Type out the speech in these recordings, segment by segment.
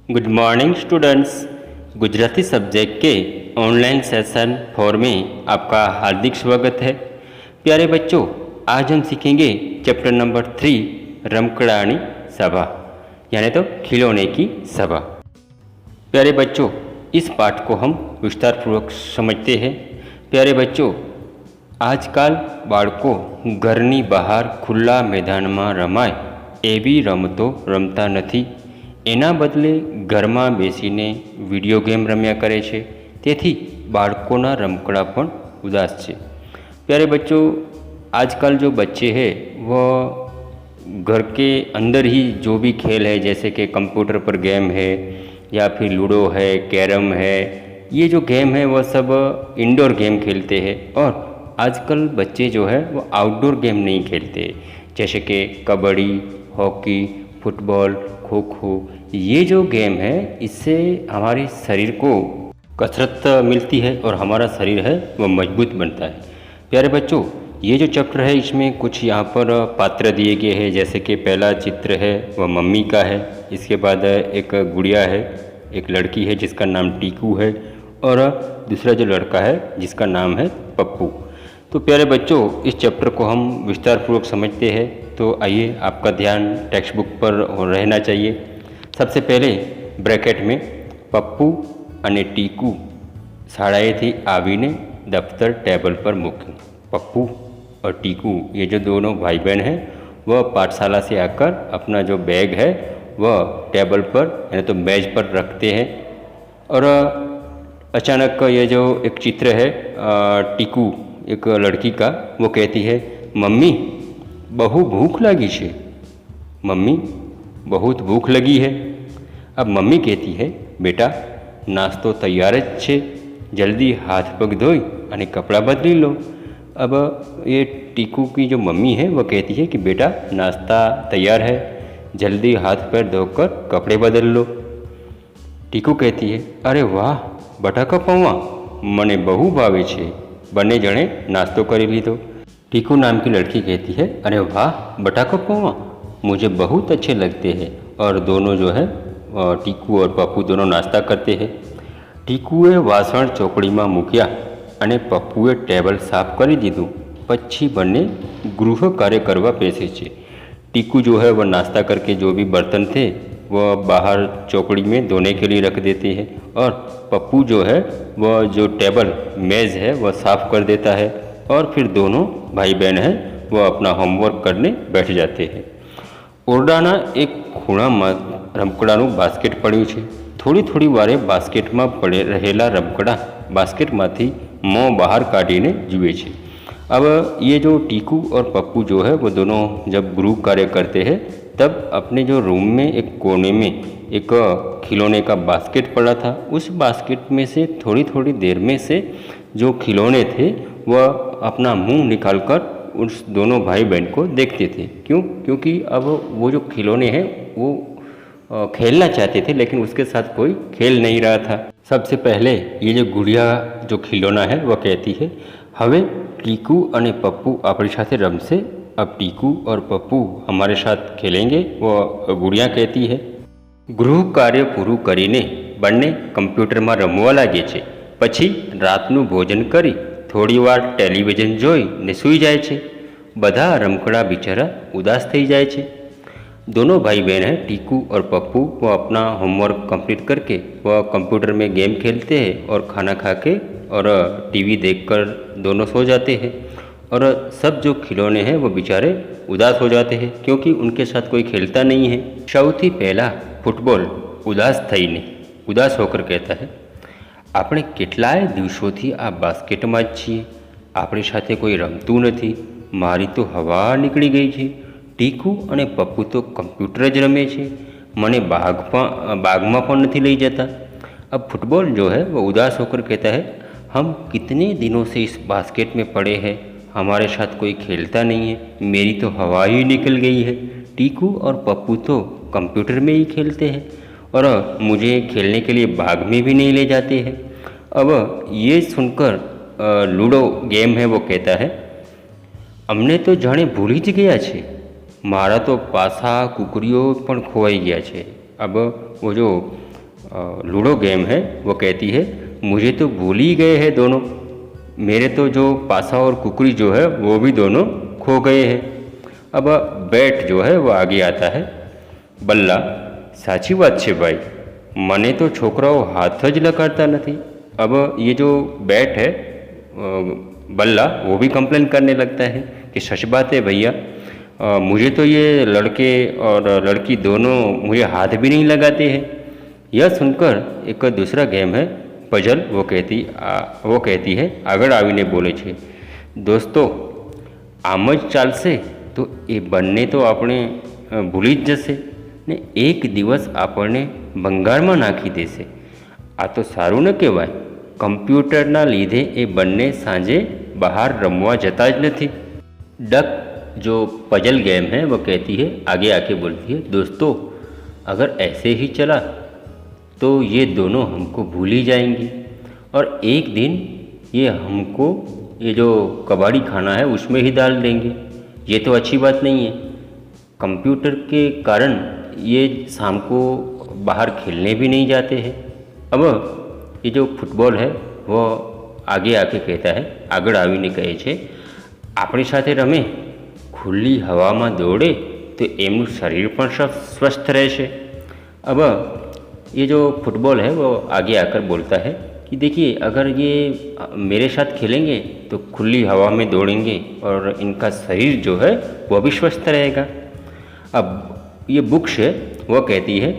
Good morning students. Gujarati subject के online session 4 में आपका हार्दिक स्वागत है। प्यारे बच्चों, आज हम सीखेंगे चैप्टर नंबर 3 रमकड़ानी सभा, यानी तो खिलौने की सभा। प्यारे बच्चों, इस पाठ को हम विस्तारपूर्वक समझते हैं। प्यारे बच्चों, આજકાલ બાળકો ઘરની બહાર ખુલ્લા મેદાનમાં રમાય એવી રમતો રમતા નથી। એના બદલે ઘરમાં બેસીને વિડીયો ગેમ રમ્યા કરે છે। તેથી બાળકોના રમકડા પણ ઉદાસ છે। प्यारे बच्चों, आजकल जो बच्चे हैं वह घर के अंदर ही जो भी खेल है, जैसे कि कंप्यूटर पर गेम है या फिर लूडो है, कैरम है, ये जो गेम है वह सब इंडोर गेम खेलते हैं। और आजकल बच्चे जो है वो आउटडोर गेम नहीं खेलते, जैसे कि कबड्डी, हॉकी, फुटबॉल, खो खो। ये जो गेम है इससे हमारे शरीर को कसरत मिलती है और हमारा शरीर है वह मजबूत बनता है। प्यारे बच्चों, ये जो चैप्टर है इसमें कुछ यहाँ पर पात्र दिए गए हैं, जैसे कि पहला चित्र है वह मम्मी का है। इसके बाद एक गुड़िया है, एक लड़की है जिसका नाम टीकू है, और दूसरा जो लड़का है जिसका नाम है पप्पू। तो प्यारे बच्चों, इस चैप्टर को हम विस्तारपूर्वक समझते हैं। तो आइए, आपका ध्यान टेक्स्ट बुक पर रहना चाहिए। सबसे पहले ब्रैकेट में पप्पू અને ટીકू શાળાએથી આવીને दफ्तर टेबल पर મૂક્યું। पप्पू और टीकू, ये जो दोनों भाई बहन हैं, वह पाठशाला से आकर अपना जो बैग है वह टेबल पर यानी तो मेज पर रखते हैं। और अचानक ये जो एक चित्र है टीकू, एक लड़की का, वो कहती है, मम्मी बहु भूख लगी है। मम्मी बहुत भूख लगी है। अब मम्मी कहती है, बेटा नास्तो तैयार ज छे, जल्दी हाथ पग धोई और कपड़ा बदली लो। अब ये टीकू की जो मम्मी है वह कहती है कि बेटा नाश्ता तैयार है, जल्दी हाथ पैर धोकर कपड़े बदल लो। टीकू कहती है, अरे वाह बटाका पौवा मने बहु भावे छे। बने जने नाश्तो करी लीधो। टीकू नाम की लड़की कहती है, अरे वाह बटाका पौवा मुझे बहुत अच्छे लगते हैं। और दोनों जो है टीकू और पप्पू दोनों नाश्ता करते हैं। टीकूए वासण ચોકડી में मूक्या અને પપ્પુએ ટેબલ साफ કરી દીધું। પછી બંને ગૃહ કાર્ય કરવા બેસે છે। टीकू जो है वह नाश्ता करके जो भी बर्तन थे वह बाहर चौकड़ी में धोने के लिए रख देते हैं, और पप्पू जो है वह जो टेबल मेज़ है वह साफ़ कर देता है। और फिर दोनों भाई बहन हैं वह अपना होमवर्क करने बैठ जाते हैं। ओरडाना एक खूणाમાં રમકડાનું બાસ્કેટ પડ્યું છે। થોડી થોડી વારે બાસ્કેટમાં પડે રહેલા રમકડા બાસ્કેટમાંથી મોં બહાર કાઢીને જુએ છે। अब ये जो टीकू और पप्पू जो है वो दोनों जब ग्रुप कार्य करते हैं तब अपने जो रूम में एक कोने में एक खिलौने का बास्केट पड़ा था। उस बास्केट में से थोड़ी थोड़ी देर में से जो खिलौने थे वह अपना मुंह निकालकर उस दोनों भाई बहन को देखते थे। क्यों? क्योंकि अब वो जो खिलौने हैं वो खेलना चाहते थे, लेकिन उसके साथ कोई खेल नहीं रहा था। सबसे पहले ये जो गुड़िया जो खिलौना है वह कहती है, हवे टीकू और पप्पू अपनी साथे रमशे। अब टीकू और पप्पू हमारे साथ खेलेंगे, वो गुड़िया कहती है। गृह कार्य पूरू करीने बंने कंप्यूटर में रमवा लागे छे। पछी रातनु भोजन करी थोड़ी वार टेलिविजन जोई ने सूई जाए छे। बधा रमकड़ा बिचारा उदास थई जाए छे। दोनों भाई बहन हैं टीकू और पप्पू, वो अपना होमवर्क कंप्लीट करके वह कंप्यूटर में गेम खेलते हैं और खाना खा के और टीवी देखकर दोनों सो जाते हैं। और सब जो खिलौने हैं वो बेचारे उदास हो जाते हैं, क्योंकि उनके साथ कोई खेलता नहीं है। सौथी पहला फूटबॉल उदास थईने उदास होकर कहता है, આપણે કેટલાય દિવસોથી આ બાસ્કેટમાં જ છીએ, આપણી સાથે કોઈ રમતું નથી, મારી તો હવા નીકળી ગઈ છે। ટીકू અને પપ્પू તો કમ્પ્યુટર જ રમે છે, મને બાગમાં પણ નથી લઈ જતા। अब फुटबॉल जो है वो उदास होकर कहता है, हम कितने दिनों से इस बास्केट में पड़े हैं, हमारे साथ कोई खेलता नहीं है, मेरी तो हवा ही निकल गई है। टीकू और पप्पू तो कंप्यूटर में ही खेलते हैं और मुझे खेलने के लिए बाग में भी नहीं ले जाते हैं। अब ये सुनकर लूडो गेम है वो कहता है, अमने तो जाने भूली ज गया छे, मारा तो पासा कुकरीओ पण खोवाई गया छे। अब वो जो लूडो गेम है वो कहती है मुझे तो भूल ही गए हैं दोनों, मेरे तो जो पासा और कुकरी जो है वो भी दोनों खो गए हैं। अब बैट जो है वो आगे आता है। बल्ला साची बात છે भाई, મને તો છોકરાઓ હાથ જ લગાડતા નથી। अब ये जो बैट है बल्ला वो भी कंप्लेन करने लगता है कि सच बात है भैया, मुझे तो ये लड़के और लड़की दोनों मुझे हाथ भी नहीं लगाते हैं। यह सुनकर एक दूसरा गेम है पजल वो कहती है આગળ આવીને બોલે છે દોસ્તો આમ જ ચાલશે તો એ બંને તો આપણે ભૂલી જ જશે ને એક દિવસ આપણને ભંગારમાં નાખી દેશે। આ તો સારું ન કહેવાય, કમ્પ્યુટરના લીધે એ બંને સાંજે બહાર રમવા જતા જ નથી। डक जो पजल गेम है वो कहती है आगे आके बोलती है दोस्तों अगर ऐसे ही चला तो ये दोनों हमको भूल ही जाएंगी और एक दिन ये हमको ये जो कबाड़ी खाना है उसमें ही डाल देंगे। ये तो अच्छी बात नहीं है। कंप्यूटर के कारण ये शाम को बाहर खेलने भी नहीं जाते हैं। अब ये जो फुटबॉल है वो आगे आके कहता है આગળ આવીને કહે છે આપણી સાથે રમે, खुली हवा में दौड़े तो एमનું शरीर पर स्वस्थ રહેશે। अब ये जो फुटबॉल है वो आगे आकर बोलता है कि देखिए अगर ये मेरे साथ खेलेंगे तो खुली हवा में दौड़ेंगे और इनका शरीर जो है वो भी स्वस्थ रहेगा। अब ये बुक्स है वो कहती है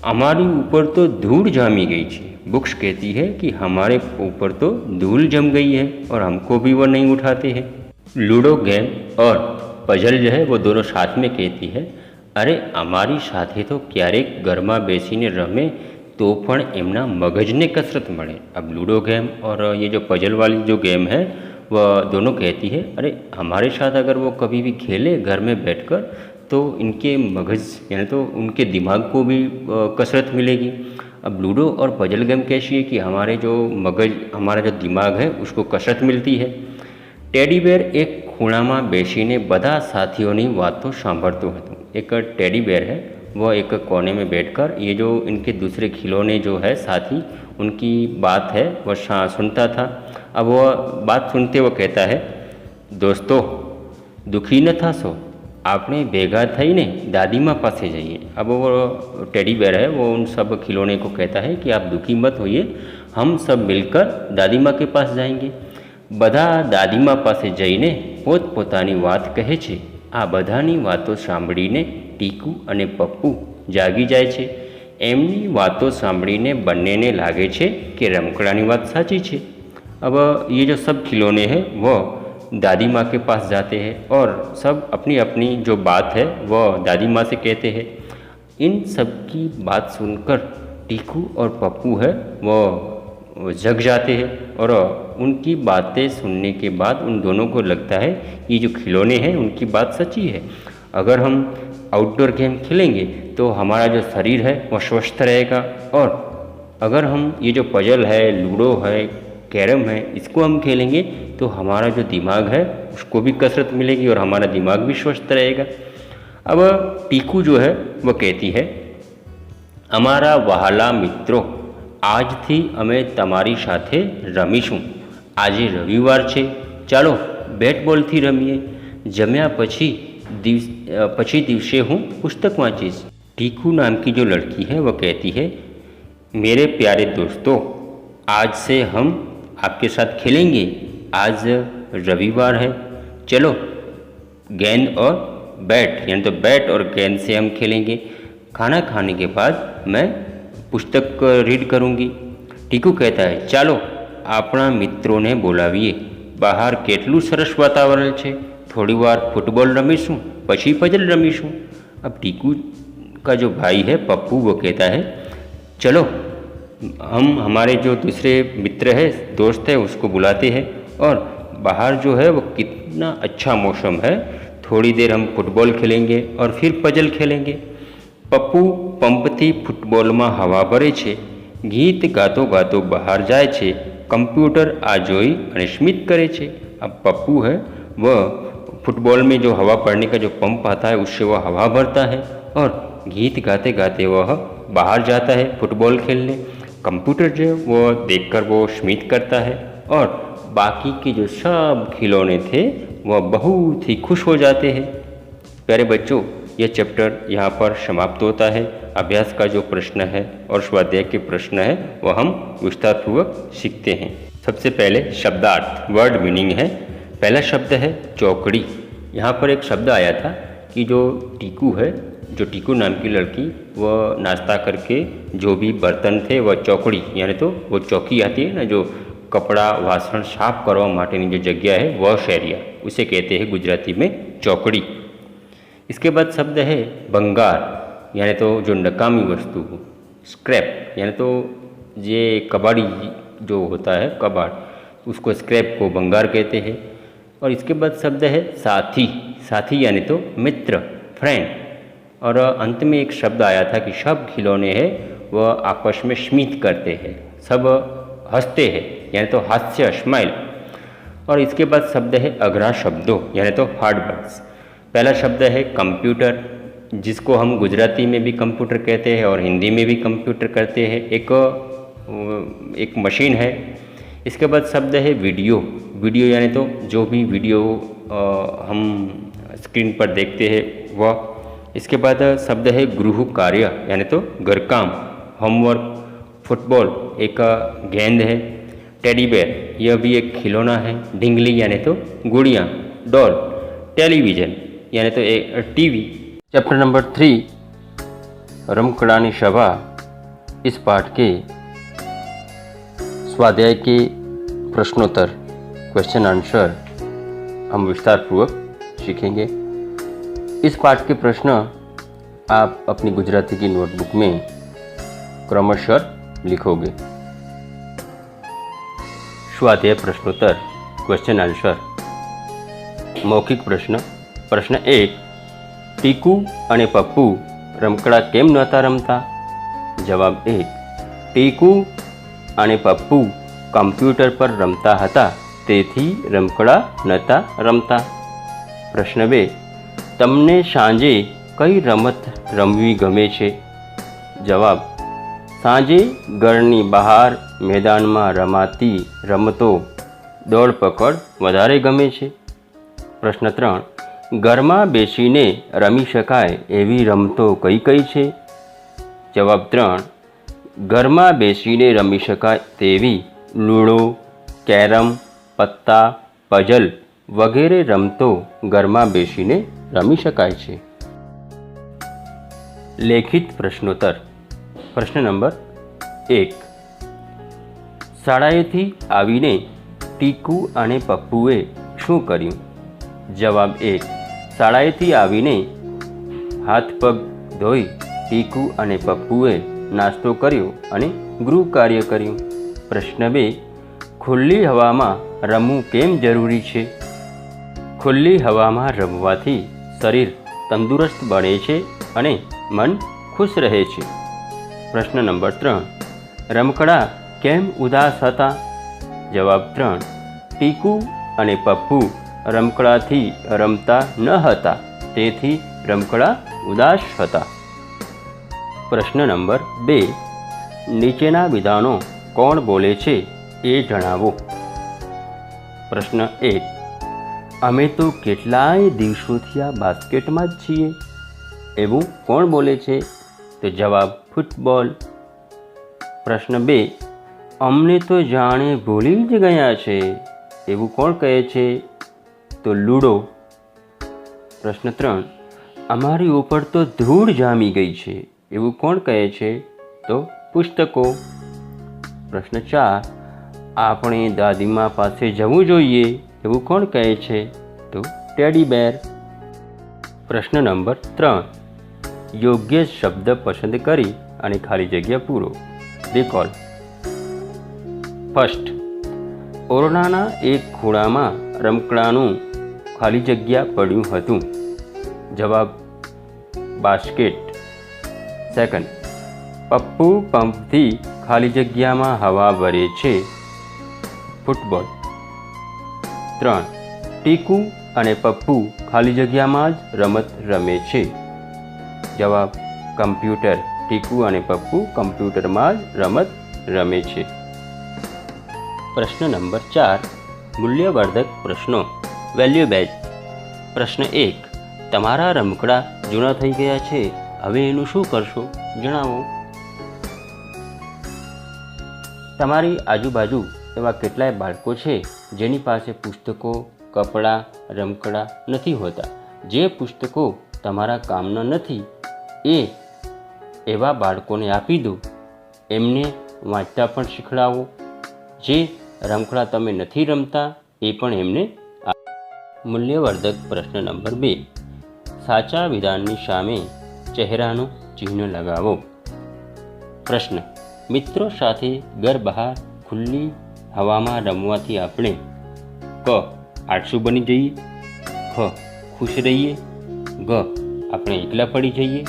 हमारी ऊपर तो धूल जामी गई है। बुक्स कहती है कि हमारे ऊपर तो धूल जम गई है और हमको भी वो नहीं उठाते हैं। लूडो गेम और पजल जो है वो दोनों साथ में कहती है अरे અમારી સાથે તો ક્યારેક ઘરમાં બેસીને રમે तो પણ એમના મગજને कसरत મળે। अब लूडो गेम और ये जो पजल वाली जो गेम है वह दोनों कहती है अरे हमारे साथ अगर वो कभी भी खेले घर में बैठकर तो इनके मगज यानी तो उनके दिमाग को भी कसरत मिलेगी। अब लूडो और पजल गेम कैसी है कि हमारे जो मगज हमारा जो दिमाग है उसको कसरत मिलती है। टेडी बेर एक ખૂણામાં બેસીને બધા સાથીઓની વાતો સાંભળતો હતો। एक टेडी बेर है वह एक कोने में बैठकर ये जो इनके दूसरे खिलौने जो है साथी उनकी बात है वह सुनता था। अब वह बात सुनते वो कहता है दोस्तों दुखी न થાશો, આપણે ભેગા થઈને દાદીમા પાસે જઈએ। अब वो टेडी बेर है वो उन सब खिलौने को कहता है कि आप दुखी मत होइए, हम सब मिलकर दादीमा के पास जाएंगे। બધા દાદીમા પાસે જઈને પોતપોતાની વાત કહે છે। આ બધાની વાતો સાંભળીને ટીકુ અને પપ્પુ જાગી જાય છે। એમની વાતો સાંભળીને બંનેને લાગે છે કે રમકડાની વાત સાચી છે। अब ये जो सब खिलौने हैं वो दादी माँ के पास जाते हैं और सब अपनी अपनी जो बात है वो दादी माँ से कहते हैं। इन सब की बात सुनकर टीकू और पप्पू है वो जग जाते हैं और उनकी बातें सुनने के बाद उन दोनों को लगता है ये जो खिलौने हैं उनकी बात सच्ची है। अगर हम आउटडोर गेम खेलेंगे तो हमारा जो शरीर है वो स्वस्थ रहेगा और अगर हम ये जो पजल है लूडो है कैरम है इसको हम खेलेंगे तो हमारा जो दिमाग है उसको भी कसरत मिलेगी और हमारा दिमाग भी स्वस्थ रहेगा। अब टीकू जो है वो कहती है हमारा वहाला मित्रों આજથી અમે તમારી સાથે રમીશું। આજે રવિવાર છે, ચાલો બેટ બોલથી રમીએ। જમ્યા પછી દિવસે હું પુસ્તક વાંચીશ। टीकू नाम की जो लड़की है वो कहती है मेरे प्यारे दोस्तों आज से हम आपके साथ खेलेंगे, आज रविवार है, चलो गेंद और बैट यानी तो बैट और गेंद से हम खेलेंगे। खाना खाने के बाद मैं पुस्तक रीड करूँगी। टीकू कहता है ચાલો આપણા મિત્રોને બોલાવીએ, બહાર કેટલું સરસ વાતાવરણ છે, થોડી વાર ફૂટબોલ રમીશું પછી પજલ રમીશું। अब टीकू का जो भाई है पप्पू वो कहता है चलो हम हमारे जो दूसरे मित्र है दोस्त है उसको बुलाते हैं और बाहर जो है वो कितना अच्छा मौसम है, थोड़ी देर हम फुटबॉल खेलेंगे और फिर पजल खेलेंगे। पप्पू पंपथी फूटबॉल में हवा भरे छे, गीत गातो गातो बाहर जाए छे, कंप्यूटर आ जोई अने स्मित करे छे। अब पप्पू है वह फुटबॉल में जो हवा पड़ने का जो पंप आता है उससे वह हवा भरता है और गीत गाते गाते वह बाहर जाता है फुटबॉल खेलने, कंप्यूटर जो है वो देखकर वो स्मित करता है और बाकी के जो सब खिलौने थे वह बहुत ही खुश हो जाते हैं। प्यारे बच्चों, यह चैप्टर यहाँ पर समाप्त होता है। अभ्यास का जो प्रश्न है और स्वाध्याय के प्रश्न है वह हम विस्तारपूर्वक सीखते हैं। सबसे पहले शब्दार्थ वर्ड मीनिंग है। पहला शब्द है चौकड़ी। यहाँ पर एक शब्द आया था कि जो टीकू है, जो टीकू नाम की लड़की, वह नाश्ता करके जो भी बर्तन थे वह चौकड़ी, यानी तो वो चौकी आती है ना, जो कपड़ा वासण साफ करवा माटेनी जो जगह है वह शैरिया, उसे कहते हैं गुजराती में चौकड़ी। इसके बाद शब्द है भंगार, यानी तो जो नकामी वस्तु हो। स्क्रैप, यानी तो ये कबाड़ी जो होता है कबाड़, उसको स्क्रैप को भंगार कहते हैं। और इसके बाद शब्द है साथी। साथी यानी तो मित्र, फ्रेंड। और अंत में एक शब्द आया था कि सब खिलौने हैं वह आपस में स्मित करते हैं, सब हंसते हैं, यानी तो हास्य, स्माइल। और इसके बाद शब्द है अग्रह शब्दों, यानी तो हार्ड वर्ड्स। पहला शब्द है कंप्यूटर, जिसको हम गुजराती में भी कंप्यूटर कहते हैं और हिंदी में भी कंप्यूटर कहते हैं। एक मशीन है। इसके बाद शब्द है वीडियो। वीडियो यानी तो जो भी वीडियो हम स्क्रीन पर देखते हैं वह। इसके बाद शब्द है गृह कार्य, यानी तो घर काम, होमवर्क। फुटबॉल एक गेंद है। टेडी बेयर, यह भी एक खिलौना है। ढिंगली यानी तो गुड़िया, डॉल। टेलीविज़न यानी तो एक टीवी। चैप्टर नंबर 3 रमकड़ानी सभा। इस पाठ के स्वाध्याय के प्रश्नोत्तर, क्वेश्चन आंसर हम विस्तारपूर्वक सीखेंगे। इस पाठ के प्रश्न आप अपनी गुजराती की नोटबुक में क्रमशः लिखोगे। स्वाध्याय प्रश्नोत्तर, क्वेश्चन आंसर। मौखिक प्रश्न। प्रश्न 1, ટીકુ અને પપ્પુ રમકડા કેમ નહોતા રમતા? જવાબ 1, ટીકુ અને પપ્પુ કમ્પ્યુટર પર રમતા હતા, તેથી રમકડા નહોતા રમતા. પ્રશ્ન 2, તમને સાંજે કઈ રમત રમવી ગમે છે? જવાબ, સાંજે ઘરની બહાર મેદાનમાં રમાતી રમતો દોડ પકડ વધારે ગમે છે. પ્રશ્ન 3, ઘરમાં બેસીને રમી શકાય એવી રમતો કઈ કઈ છે? જવાબ 3, ઘરમાં બેસીને રમી શકાય તેવી લૂડો, કેરમ, પત્તા, પઝલ વગેરે રમતો ઘરમાં બેસીને રમી શકાય છે. લેખિત પ્રશ્નોત્તર. પ્રશ્ન નંબર 1, શાળાએથી આવીને ટીકુ અને પપ્પુએ શું કર્યું? જવાબ 1, શાળાએથી આવીને હાથ પગ ધોઈ ટીકુ અને પપ્પુએ નાસ્તો કર્યો અને ગૃહ કાર્ય કર્યું. પ્રશ્ન 2, ખુલ્લી હવામાં રમવું કેમ જરૂરી છે? ખુલ્લી હવામાં રમવાથી શરીર તંદુરસ્ત બને છે અને મન ખુશ રહે છે. પ્રશ્ન નંબર 3, રમકડા કેમ ઉદાસ હતા? જવાબ 3, ટીકુ અને પપ્પુ રમકડાથી રમતા ન હતા, તેથી રમકડા ઉદાસ હતા. પ્રશ્ન નંબર 2, નીચેના વિધાનો કોણ બોલે છે એ જણાવો. પ્રશ્ન 1, અમે તો કેટલાય દિવસોથી આ બાસ્કેટમાં જ છીએ, એવું કોણ બોલે છે? તો જવાબ ફૂટબોલ. પ્રશ્ન 2, અમને તો જાણે ભૂલી જ ગયા છે, એવું કોણ કહે છે? તો લૂડો. પ્રશ્ન 3, અમારી ઉપર તો ધૂળ જામી ગઈ છે, એવું કોણ કહે છે? તો પુસ્તકો. પ્રશ્ન 4, આપણે દાદીમા પાસે જવું જોઈએ, એવું કોણ કહે છે? તો ટેડી બેર. પ્રશ્ન નંબર 3, યોગ્ય શબ્દ પસંદ કરી અને ખાલી જગ્યા પૂરો. રિકોલ. ફર્સ્ટ, ઓરડાના એક ખૂણામાં રમકડાનું ખાલી જગ્યા પડ્યું હતું. જવાબ બાસ્કેટ. સેકન્ડ, પપ્પુ પંપથી ખાલી જગ્યામાં હવા ભરે છે. ફૂટબોલ. 3, ટીકુ અને પપ્પુ ખાલી જગ્યામાં જ રમત રમે છે. જવાબ કમ્પ્યુટર. ટીકુ અને પપ્પુ કમ્પ્યુટરમાં જ રમત રમે છે. પ્રશ્ન નંબર 4, મૂલ્યવર્ધક પ્રશ્નો. Value base. પ્રશ્ન 1, તમારા રમકડા જૂના થઈ ગયા છે, હવે એનું શું કરશો? જણાવો. તમારી આજુબાજુ એવા કેટલાય બાળકો છે જેની પાસે પુસ્તકો, કપડાં, રમકડાં નથી હોતા. જે પુસ્તકો તમારા કામના નથી એ એવા બાળકોને આપી દો. એમને વાંચતા પણ શીખડાવો. જે રમકડાં તમે નથી રમતા એ પણ એમને. મૂલ્યવર્ધક પ્રશ્ન નંબર 2, સાચા વિધાનની સામે ચહેરાનું ચિહ્ન લગાવો. પ્રશ્ન: મિત્રો સાથે ઘર બહાર ખુલ્લી હવામાં રમવાથી આપણે ક. આળસુ બની જઈએ, ખ. ખુશ રહીએ, ગ. આપણે એકલા પડી જઈએ,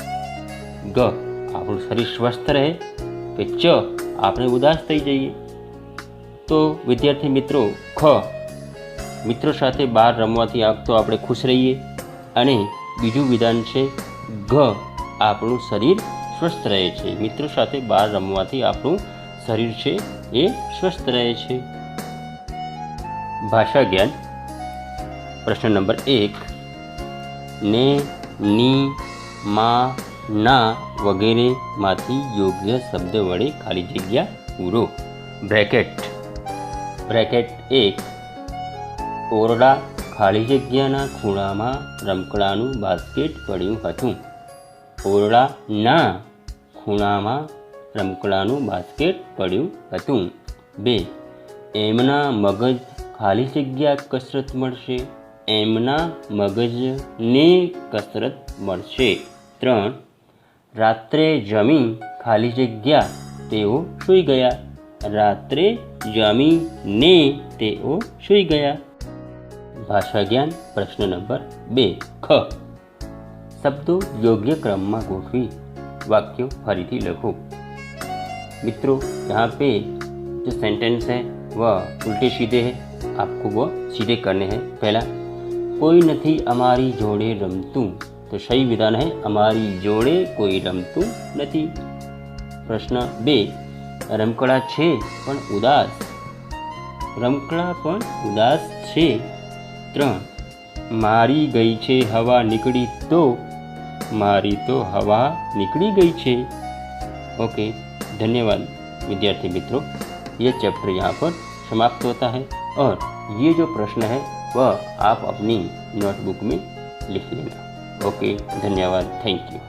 ગ. આપણું શરીર સ્વસ્થ રહે, કે ચ. આપણે ઉદાસ થઈ જઈએ. તો વિદ્યાર્થી મિત્રો, ખ. મિત્રો સાથે બહાર રમવાથી તો આપણે ખુશ રહીએ. અને બીજું વિધાન છે ગ. આપણું શરીર સ્વસ્થ રહે છે. મિત્રો સાથે બહાર રમવાથી આપણું શરીર છે એ સ્વસ્થ રહે છે. ભાષા જ્ઞાન. પ્રશ્ન નંબર 1, ને, ની, માં, ના વગેરેમાંથી યોગ્ય શબ્દ વડે ખાલી જગ્યા પૂરો. બ્રેકેટ. બ્રેકેટ 1, ઓરડા ખાલી જગ્યાના ખૂણામાં રમકડાનું બાસ્કેટ પડ્યું હતું. ઓરડાના ખૂણામાં રમકડાનું બાસ્કેટ પડ્યું હતું. 2, એમના મગજ ખાલી જગ્યા કસરત મળશે. એમના મગજને કસરત મળશે. 3, રાત્રે જમી ખાલી જગ્યા તેઓ સૂઈ ગયા. રાત્રે જમીને તેઓ સૂઈ ગયા. ભાષા જ્ઞાન. પ્રશ્ન નંબર 2, ખ. શબ્દો યોગ્ય ક્રમમાં ગોઠવી वाक्यों फरीथी लखो. मित्रों यहाँ पे जो सेंटेंस है वह उल्टे सीधे है, आपको वह सीधे करने हैं. पहला, कोई नहीं अमारी जोड़े रमतू, तो सही विधान है अमारी जोड़े कोई रमतू नहीं. प्रश्न 2, रमकड़ा छे पण उदास. रमकड़ा पण उदास छे. 3, मारी गई छे हवा निकली तो. मारी तो हवा निकली गई छे. ओके, धन्यवाद विद्यार्थी मित्रों. ये चैप्टर यहाँ पर समाप्त होता है और ये जो प्रश्न है वह आप अपनी नोटबुक में लिख लेना. ओके, धन्यवाद. Thank you.